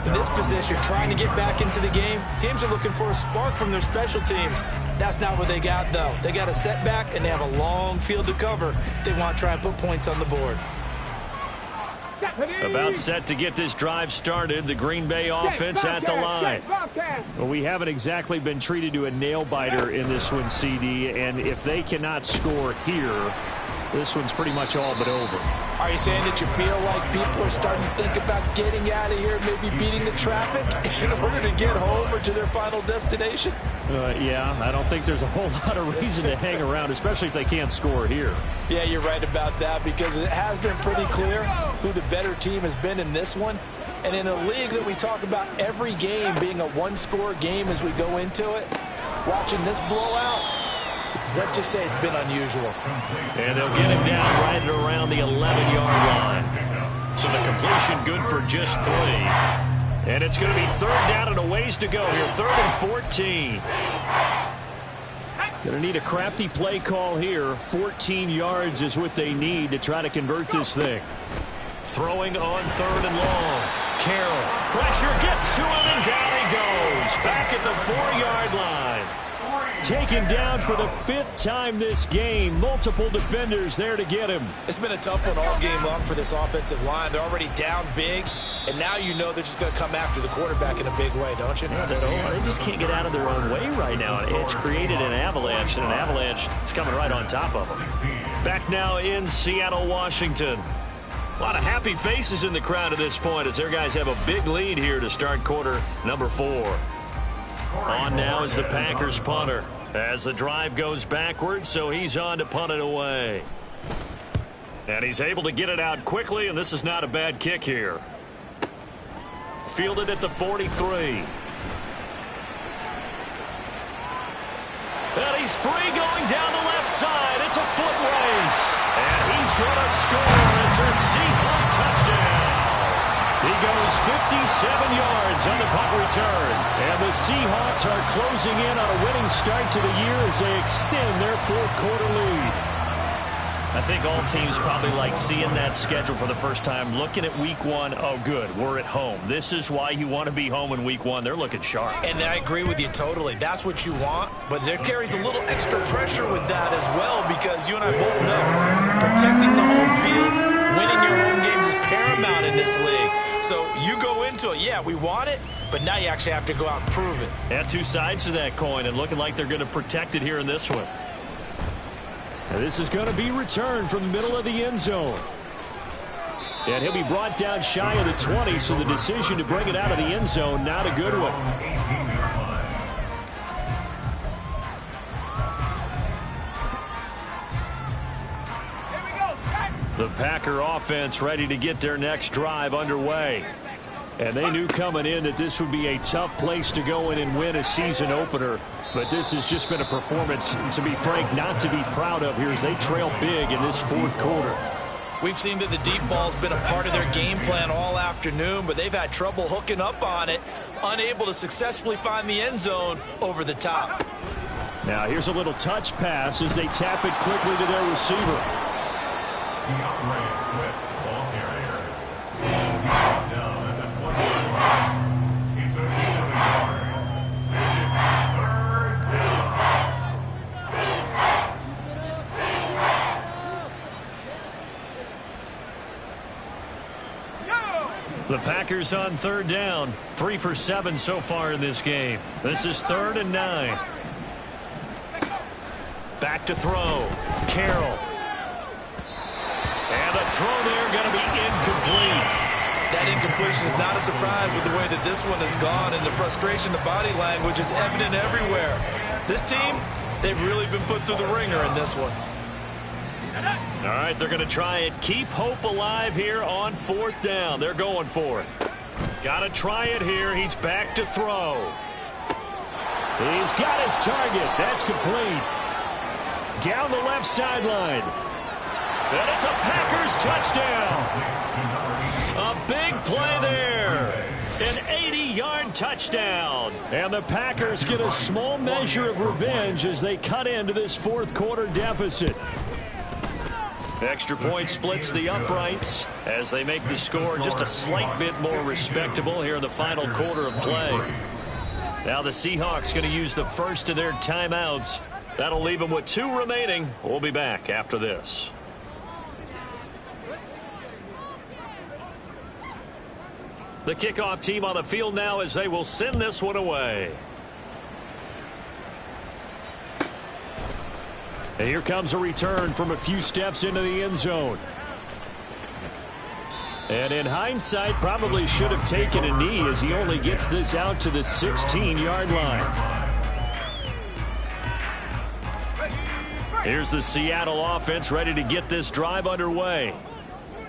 S12: In this position, trying to get back into the game, teams are looking for a spark from their special teams. That's not what they got, though. They got a setback, and they have a long field to cover if they want to try and put points on the board.
S9: About set to get this drive started, the Green Bay offense at the line. Well, we haven't exactly been treated to a nail-biter in this one, CD, and if they cannot score here, this one's pretty much all but over.
S12: Are you saying that you feel like people are starting to think about getting out of here, maybe beating the traffic in order to get home or to their final destination?
S9: Yeah, I don't think there's a whole lot of reason to hang around, especially if they can't score here.
S12: Yeah, you're right about that, because it has been pretty clear who the better team has been in this one. And in a league that we talk about every game being a one-score game as we go into it, watching this blowout, let's just say it's been unusual.
S9: And they'll get him down right at around the 11-yard line. So the completion good for just 3. And it's going to be third down and a ways to go here. 3rd and 14. Going to need a crafty play call here. 14 yards is what they need to try to convert this thing. Throwing on 3rd and long. Carroll. Pressure gets to him and down he goes. Back at the 4-yard line. Taken down for the 5th time this game. Multiple defenders there to get him.
S12: It's been a tough one all game long for this offensive line. They're already down big, and now you know they're just going to come after the quarterback in a big way, don't you?
S9: Yeah, they just can't get out of their own way right now. It's created an avalanche, and an avalanche is coming right on top of them. Back now in Seattle, Washington. A lot of happy faces in the crowd at this point as their guys have a big lead here to start quarter number 4. On now is the Packers punter as the drive goes backwards, so he's on to punt it away. And he's able to get it out quickly, and this is not a bad kick here. Fielded at the 43. And he's free going down the left side. It's a foot race. And he's going to score. It's a Seahawks touchdown. He goes 57 yards on the punt return. And the Seahawks are closing in on a winning start to the year as they extend their 4th quarter lead. I think all teams probably like seeing that schedule for the first time, looking at week 1. Oh, good, we're at home. This is why you want to be home in week 1. They're looking sharp.
S12: And I agree with you totally. That's what you want, but there carries a little extra pressure with that as well, because you and I both know protecting the home field, winning your home games is paramount in this league. So you go into it, yeah, we want it, but now you actually have to go out and prove it.
S9: Yeah, 2 sides to that coin, and looking like they're going to protect it here in this one. And this is going to be returned from the middle of the end zone. And he'll be brought down shy of the 20, so the decision to bring it out of the end zone, not a good one. The Packer offense ready to get their next drive underway. And they knew coming in that this would be a tough place to go in and win a season opener. But this has just been a performance, to be frank, not to be proud of here as they trail big in this 4th quarter.
S12: We've seen that the deep ball's been a part of their game plan all afternoon, but they've had trouble hooking up on it, unable to successfully find the end zone over the top.
S9: Now here's a little touch pass as they tap it quickly to their receiver.
S11: DeAndre Swift, ball carrier. Down at the 20-yard line. He's a gain of a yard. It's third down.
S9: The Packers on third down. 3 for 7 so far in this game. This is 3rd and 9. Back to throw. Carroll. And the throw there going to be incomplete.
S12: That incompletion is not a surprise with the way that this one has gone, and the frustration, the body language is evident everywhere. This team, they've really been put through the ringer in this one.
S9: All right, they're going to try and keep hope alive here on 4th down. They're going for it. Got to try it here. He's back to throw. He's got his target. That's complete. Down the left sideline. And it's a Packers touchdown. A big play there. An 80-yard touchdown. And the Packers get a small measure of revenge as they cut into this 4th quarter deficit. Extra point splits the uprights as they make the score just a slight bit more respectable here in the final quarter of play. Now the Seahawks going to use the first of their timeouts. That'll leave them with 2 remaining. We'll be back after this. The kickoff team on the field now as they will send this one away. And here comes a return from a few steps into the end zone. And in hindsight, probably should have taken a knee as he only gets this out to the 16-yard line. Here's the Seattle offense ready to get this drive underway.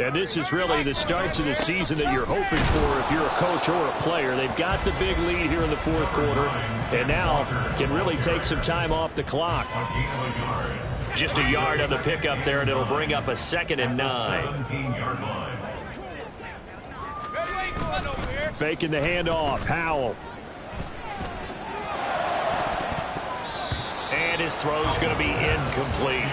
S9: And this is really the start to the season that you're hoping for if you're a coach or a player. They've got the big lead here in the 4th quarter and now can really take some time off the clock. Just a yard on the pickup there, and it'll bring up a 2nd and 9. Faking the handoff. Howell. And his throw's going to be incomplete.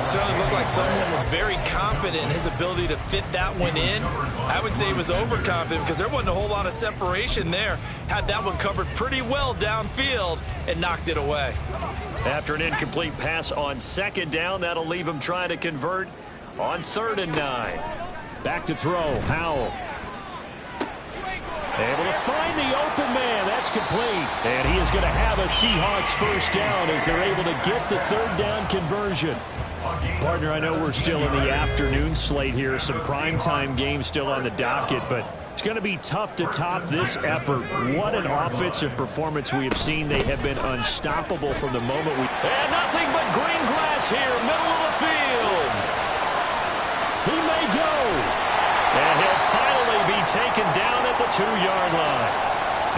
S12: It certainly looked like someone was very confident in his ability to fit that one in. I would say he was overconfident because there wasn't a whole lot of separation there. Had that one covered pretty well downfield and knocked it away.
S9: After an incomplete pass on 2nd down, that'll leave him trying to convert on 3rd and 9. Back to throw. Howell. Able to find the open man. That's complete. And he is going to have a Seahawks first down as they're able to get the 3rd down conversion. Partner, I know we're still in the afternoon slate here. Some primetime games still on the docket, but it's going to be tough to top this effort. What an offensive performance we have seen. They have been unstoppable from the moment we... And nothing but green grass here, middle of the field. He may go. And he'll finally be taken down at the 2-yard line.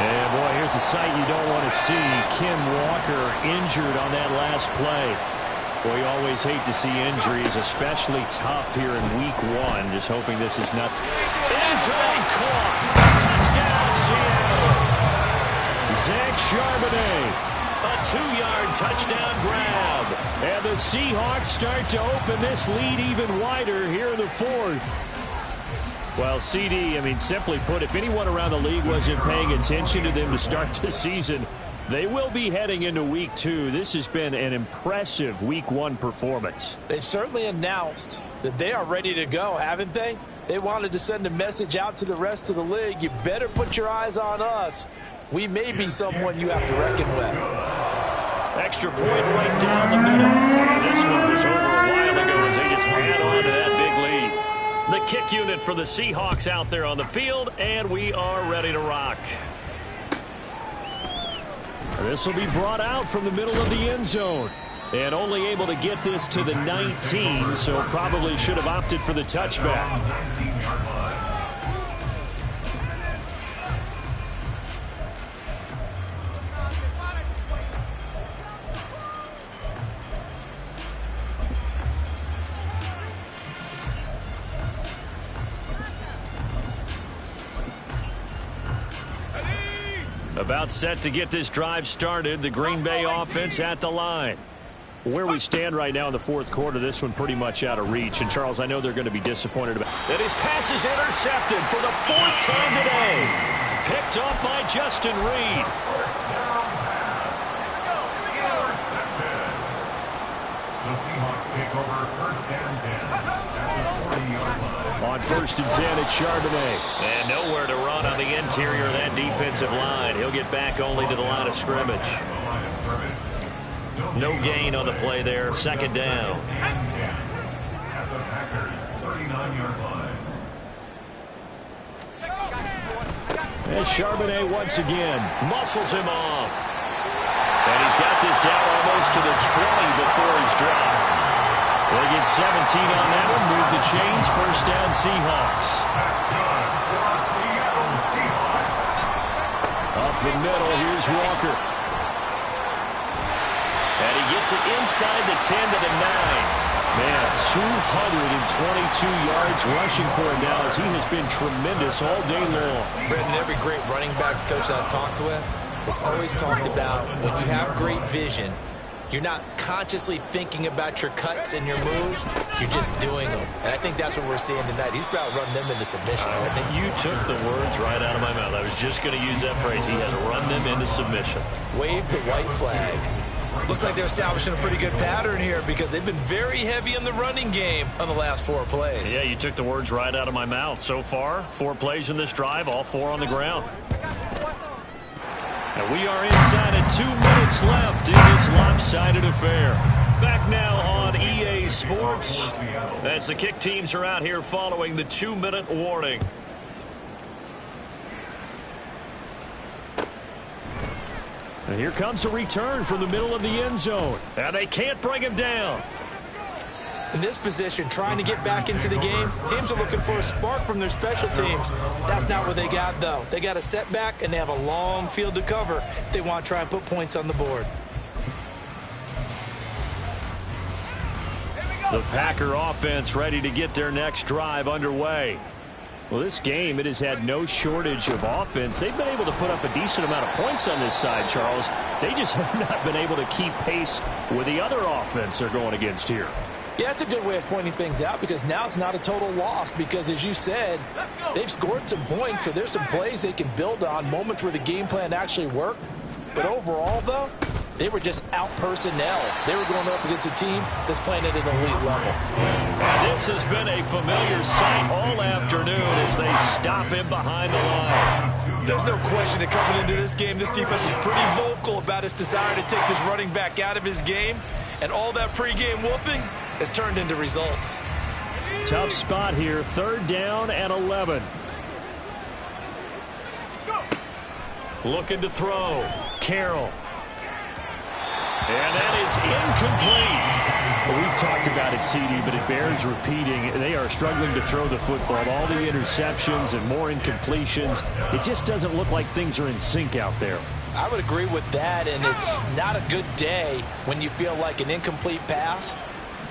S9: And, boy, here's a sight you don't want to see. Ken Walker injured on that last play. Boy, you always hate to see injuries, especially tough here in week 1. Just hoping this is not... Israel caught. Touchdown, Seattle. Zach Charbonnet. A 2-yard touchdown grab. And the Seahawks start to open this lead even wider here in the 4th. Well, CD, I mean, simply put, if anyone around the league wasn't paying attention to them to start the season, they will be heading into week 2. This has been an impressive week 1 performance.
S12: They've certainly announced that they are ready to go, haven't they? They wanted to send a message out to the rest of the league. You better put your eyes on us. We may be someone you have to reckon with.
S9: Extra point right down the middle. And this one was over a while ago as they just add on to that big lead. The kick unit for the Seahawks out there on the field, and we are ready to rock. This will be brought out from the middle of the end zone. And only able to get this to the 19, so probably should have opted for the touchback. About set to get this drive started. The Green Bay offense at the line. Where we stand right now in the fourth quarter, this one pretty much out of reach. And, Charles, I know they're going to be disappointed about that. His pass is intercepted for the fourth time today. Picked off by Justin Reed.
S11: The Seahawks take over first and 10 at the 40-yard line.
S9: On first and 10, it's Charbonnet. And nowhere to run on the interior of that defensive line. He'll get back only to the line of scrimmage. No gain on the play there. Second down.
S11: At the Packers' 39-yard line.
S9: And Charbonnet once again muscles him off. And he's got this down almost to the 20 before he's dropped. They get 17 on that one. Move the chains. First down, Seahawks. Up the middle, here's Walker. And he gets it inside the 10 to the 9. Man, 222 yards rushing for him now as he has been tremendous all day long.
S12: Brendan, every great running backs coach I've talked with has always talked about when you have great vision, you're not consciously thinking about your cuts and your moves, you're just doing them. And I think that's what we're seeing tonight. He's about running them into submission.
S9: I think you took the words right out of my mouth. I was just going to use that phrase. He has run them into submission.
S12: Wave the white flag. Looks like they're establishing a pretty good pattern here because they've been very heavy in the running game on the last 4 plays.
S9: Yeah, you took the words right out of my mouth. So far, 4 plays in this drive, all 4 on the ground. And we are inside of 2 minutes left in this lopsided affair. Back now on EA Sports as the kick teams are out here following the 2-minute warning. And here comes a return from the middle of the end zone. And they can't bring him down.
S12: In this position, trying to get back into the game, teams are looking for a spark from their special teams. That's not what they got, though. They got a setback, and they have a long field to cover if they want to try and put points on the board.
S9: The Packer offense ready to get their next drive underway. Well, this game, it has had no shortage of offense. They've been able to put up a decent amount of points on this side, Charles. They just have not been able to keep pace with the other offense they're going against here.
S12: Yeah, that's a good way of pointing things out because now it's not a total loss because, as you said, they've scored some points, so there's some plays they can build on, moments where the game plan actually worked. But overall, though, they were just out-personnel. They were going up against a team that's playing at an elite level.
S9: And this has been a familiar sight all afternoon as they stop him behind the line.
S12: There's no question that coming into this game, this defense is pretty vocal about its desire to take this running back out of his game. And all that pregame wolfing has turned into results.
S9: Tough spot here. 3rd down and 11. Looking to throw. Carroll. And that is incomplete. Well, we've talked about it, CD, but it bears repeating. They are struggling to throw the football. All the interceptions and more incompletions. It just doesn't look like things are in sync out there.
S12: I would agree with that, and it's not a good day when you feel like an incomplete pass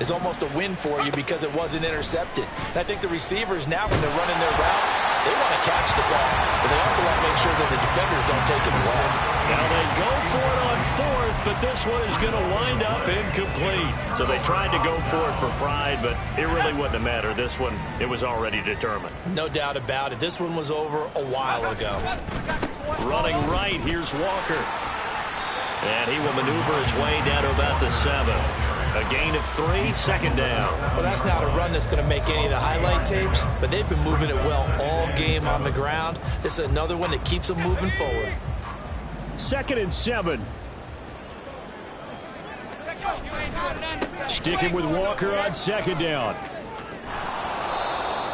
S12: is almost a win for you because it wasn't intercepted. And I think the receivers now, when they're running their routes, they want to catch the ball, but they also want to make sure that the defenders don't take it away.
S9: Now they go for it on 4th, but this one is going to wind up incomplete. So they tried to go for it for pride, but it really wouldn't have mattered. This one, it was already determined.
S12: No doubt about it. This one was over a while ago.
S9: Running right, here's Walker. And he will maneuver his way down to about the 7. A gain of 3, 2nd down.
S12: Well, that's not a run that's going to make any of the highlight tapes, but they've been moving it well all game on the ground. This is another one that keeps them moving forward.
S9: 2nd and 7. Sticking with Walker on 2nd down.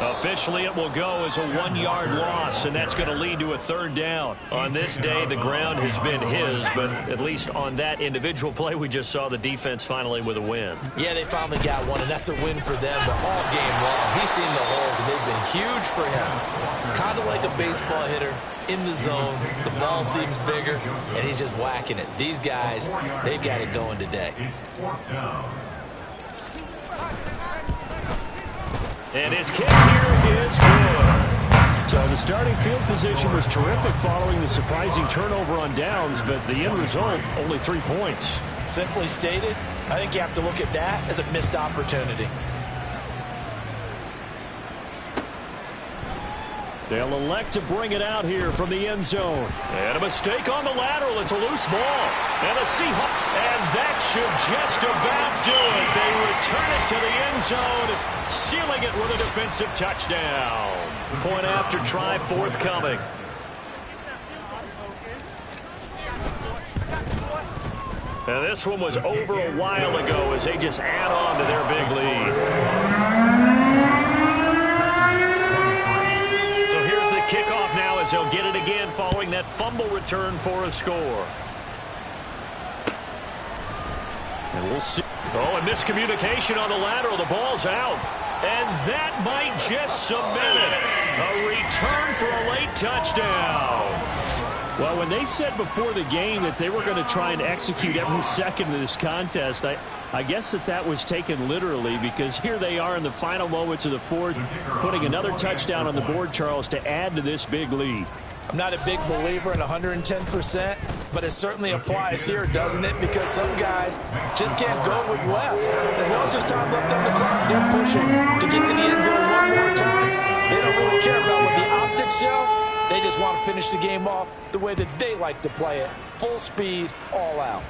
S9: Officially, it will go as a 1-yard loss, and that's going to lead to a 3rd down. On this day, the ground has been his, but at least on that individual play, we just saw the defense finally with a win.
S12: Yeah, they finally got one, and that's a win for them, but all game long, he's seen the holes, and they've been huge for him. Kind of like a baseball hitter in the zone. The ball seems bigger, and he's just whacking it. These guys, they've got it going today.
S9: And his kick here is good. So the starting field position was terrific following the surprising turnover on downs, but the end result, only 3 points.
S12: Simply stated, I think you have to look at that as a missed opportunity.
S9: They'll elect to bring it out here from the end zone. And a mistake on the lateral. It's a loose ball. And a Seahawks. And that should just about do it. They return it to the end zone, sealing it with a defensive touchdown. Point after try forthcoming. And this one was over a while ago as they just add on to their big lead. Kickoff now as he'll get it again following that fumble return for a score. And we'll see. Oh, a miscommunication on the lateral. The ball's out. And that might just submit it. A return for a late touchdown. Well, when they said before the game that they were going to try and execute every second of this contest, I guess that was taken literally, because here they are in the final moments of the fourth, putting another touchdown on the board, Charles, to add to this big lead.
S12: I'm not a big believer in 110%, but it certainly applies here, doesn't it? Because some guys just can't go with less. As long as there's time left on the clock, they're pushing to get to the end zone one more time. They don't really care about what the optics show. They just want to finish the game off the way that they like to play it. Full speed, all out.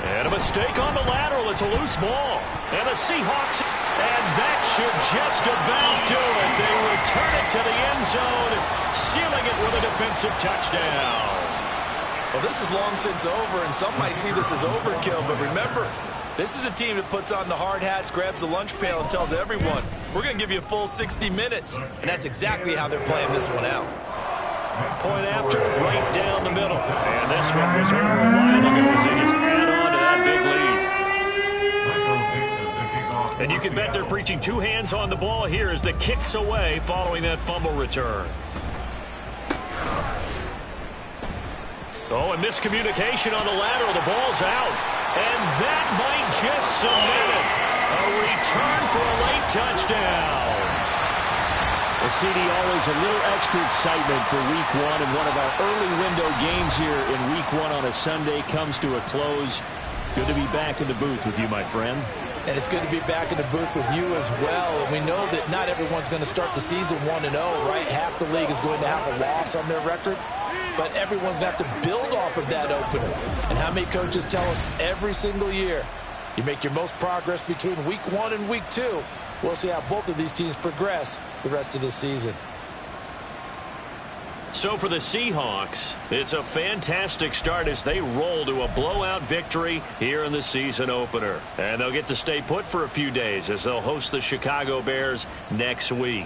S9: And a mistake on the lateral. It's a loose ball. And the Seahawks, and that should just about do it. They return it to the end zone, sealing it with a defensive touchdown.
S12: Well, this is long since over, and some might see this as overkill, but remember, this is a team that puts on the hard hats, grabs the lunch pail, and tells everyone, we're going to give you a full 60 minutes. And that's exactly how they're playing this one out.
S9: Point after, right down the middle. And this one was over a while ago as they just add on to that big lead. And you can bet they're preaching two hands on the ball here as the kick's away following that fumble return. Oh, a miscommunication on the lateral. The ball's out. And that might just submit it. A return for a late touchdown. Well, CD, always a little extra excitement for Week 1, and one of our early window games here in Week 1 on a Sunday comes to a close. Good to be back in the booth with you, my friend.
S12: And it's good to be back in the booth with you as well. And we know that not everyone's going to start the season 1-0, right? Half the league is going to have a loss on their record. But everyone's going to have to build off of that opener. And how many coaches tell us every single year, you make your most progress between Week 1 and Week 2. We'll see how both of these teams progress the rest of this season.
S9: So for the Seahawks, it's a fantastic start as they roll to a blowout victory here in the season opener. And they'll get to stay put for a few days as they'll host the Chicago Bears next week.